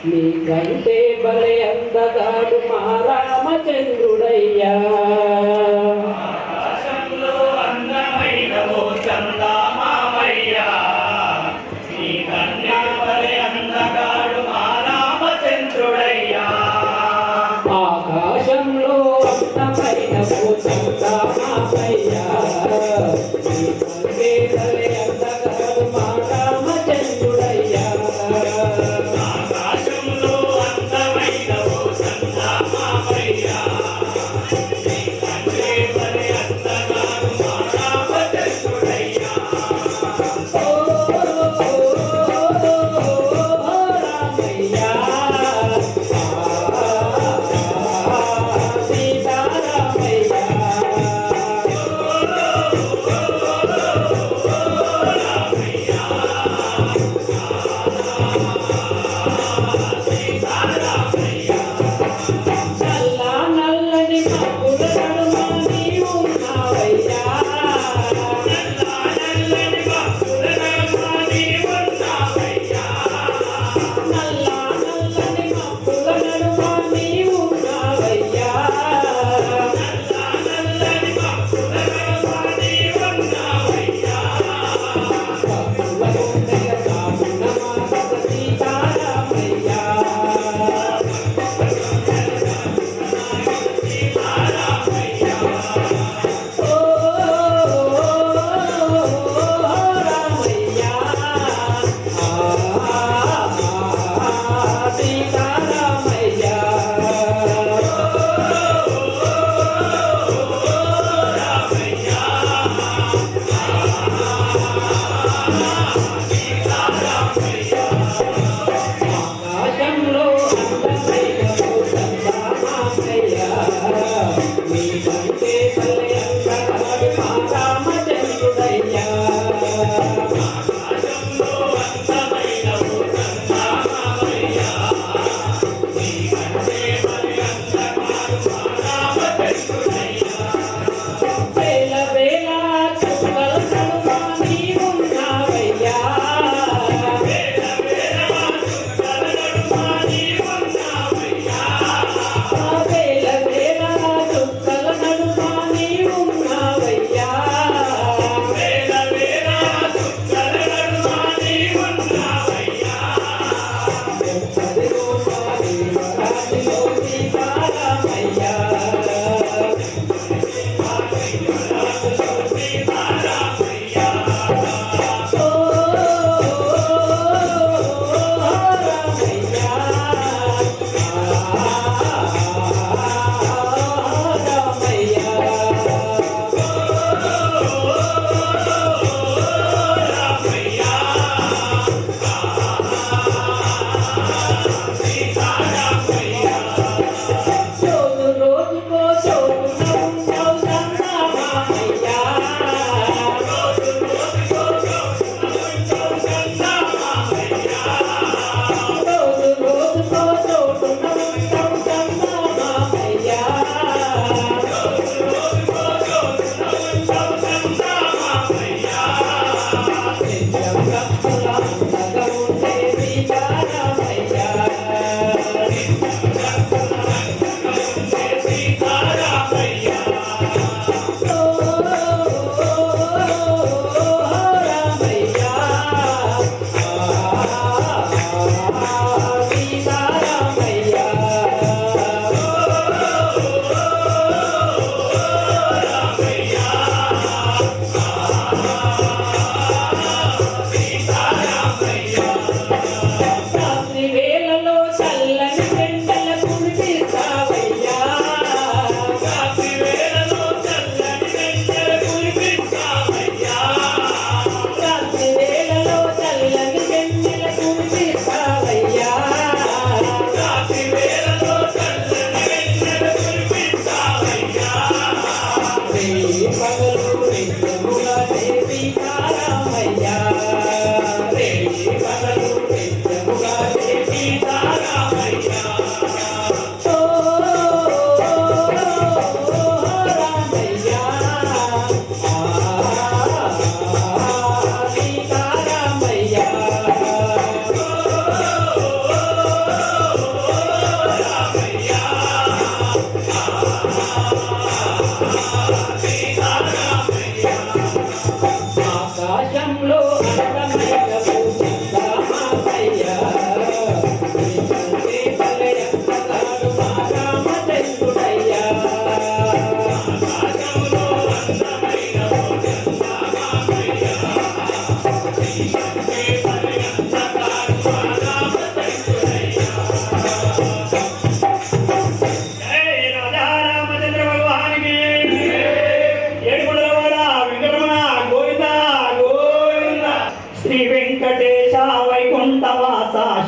నీకంటే బలే అందగాడు మా రామచంద్రుడయ్యా. ఆకాశంలో అందమైన ఓ చందమామయ్యా, నీకంటే బలే అందగాడు మా రామచంద్రుడయ్యా. ఆకాశంలో అందమైన ఓ చందమామయ్యా, నీకంటే బలే అందగాడు మా రామచంద్రుడయ్యా.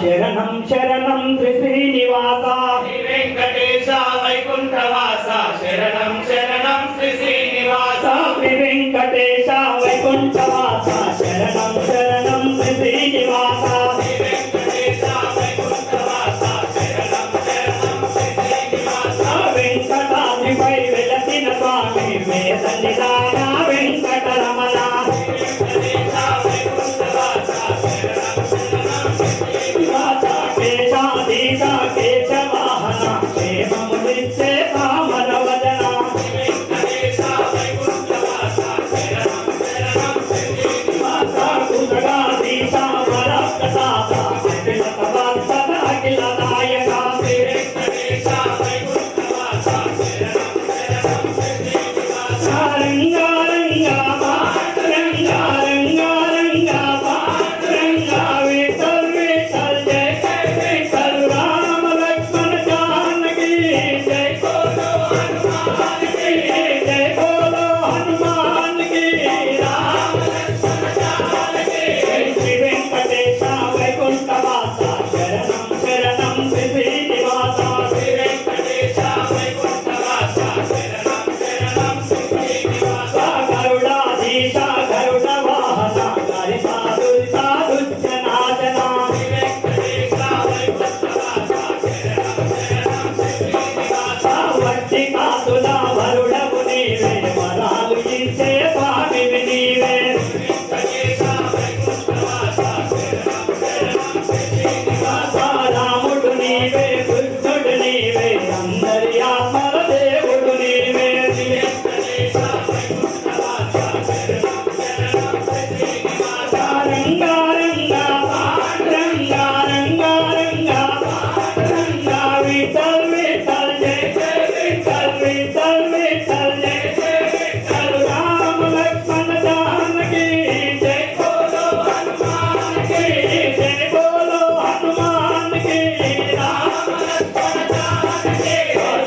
శరణం శరణం శ్రీ శ్రీనివాస శ్రీ వెంకటేశ వైకుంఠవాస శరణం శరణం శ్రీ శ్రీనివాస శ్రీ వెంకటేశ వైకుంఠవాస శరణం శరణం శ్రీ శ్రీనివాస శ్రీ వెంకటేశ వైకుంఠవాస శరణం శరణం శ్రీ శ్రీనివాస వెంకటాద్రిపై వెలసిన స్వామి వేద నిదాన వెంకటరమణ వెంకటేశ వైకుంఠవాస శరణం శరణం శ్రీ శ్రీనివాస కేశాధీశ కేశవాహన క్షేమమునిచ్చే కామన వదన వెంకటేశ వైకుంఠవాస శరణం శరణం శ్రీ శ్రీనివాస కుదగాధీశ వరప్రసాద అఖిల తపస్సద అఖిల నాయక వెంకటేశ వైకుంఠవాస శరణం శరణం శ్రీ శ్రీనివాస రంగా రంగా రంగా రంగా రంగా రంగా విఠల్ విఠల్ జయ జయ విఠల్ రామ లక్ష్మణ జానకి జయ బోలో హనుమాన్ కి జయ బోలో హనుమాన్ కి రామ లక్ష్మణ జానకి శ్రీ వెంకటేశ వైకుంఠవాస శరణం శరణం శ్రీ శ్రీనివాస శ్రీ వెంకటేశ వైకుంఠవాస శరణం శరణం శ్రీ శ్రీనివాస గరుడాధీశ గరుడ వాహన హరి సాధు సాధుజనాశన శ్రీ వెంకటేశ వైకుంఠవాస శరణం శరణం శ్రీ శ్రీనివాస వట్టి కాతుల వరుడవు నీవే వరాలు ఇచ్చే స్వామివి నీవే వెంకటేశ వైకుంఠవాస శరణం శరణం శ్రీ శ్రీనివాస రాముడు నీవే బుద్ధుడు నీవే అందరి ఆత్మల దేవుడు నీవే వెంకటేశ వైకుంఠవాస శరణం శరణం శ్రీ శ్రీనివాస రంగా రంగా రంగా రంగా రంగా రంగా విఠల్ విఠల్ జయ జయ విఠల్ విఠల్ విఠల్ జయ జయ విఠల్ రామ లక్ష్మణ జానకి జయ బోలో హనుమాన్ కి జయ బోలో హనుమాన్ కి రామ లక్ష్మణ జానకి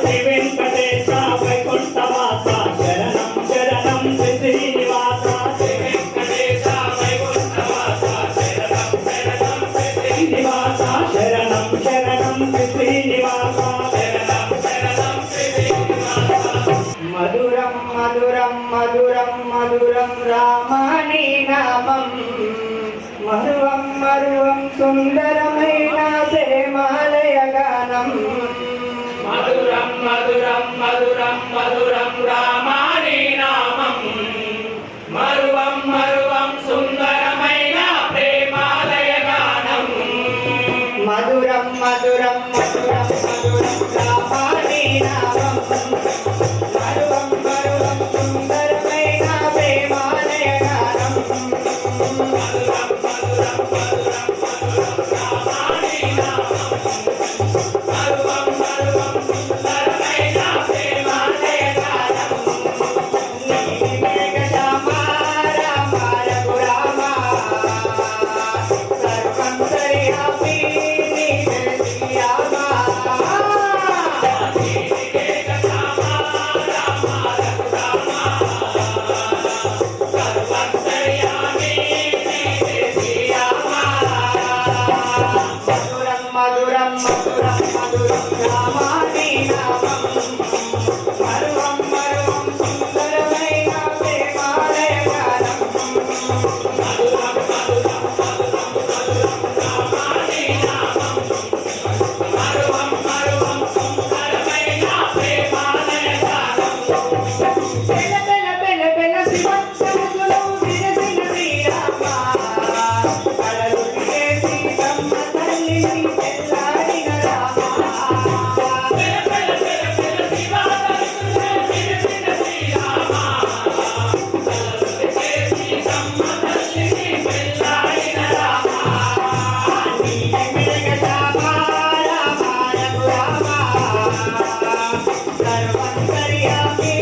శ్రీ వెంకటేశ వైకుంఠవాస శరణం శరణం శ్రీ శ్రీనివాస వెంకటేశ వైకుంఠవాస శరణం శరణం శ్రీ శ్రీనివాస శరణం శరణం శ్రీ శ్రీనివాస శరణం శరణం శ్రీ శ్రీనివాస మధురం మధురం మధురం మధురం రామాని నామం మరువం మరువం సుందరమైన ప్రేమాలయ గానం మధురం మధురం మధురం మధురం రామాని నామం మరువం మరువం సుందరమైన ప్రేమాలయ గానం మధురం మధురం మధురం మధురం రామాని నామం మరువం మరువం సుందరమైన ప్రేమాలయ గానం మధురం మధురం మధురం మధురం రామాని నామం మరువం మరువం సుందరమైన ప్రేమాలయ గానం మధురం మధురం మధురం రామాని నామం మరువం మరువం సుందరమైన ప్రేమాలయ గానం మధురం మధురం మధురం మధురం రామాని నామం మరువం మరువం సుందరమైన ప్రేమాలయ గానం బెల బెల బెల బెల శివోత్సవములు విరసిన శ్రీరామ కలలు చేసి తమ్మ తల్లిని తెల్లాడిన రామ బెల బెల బెల బెల శివాలయులే విరిసిన శ్రీరామ కలలు చేసి తమ్మ తల్లిని పెళ్ళాడిన రామ మేఘ శ్యామ రామ రఘు రామ సర్వంతర్యామి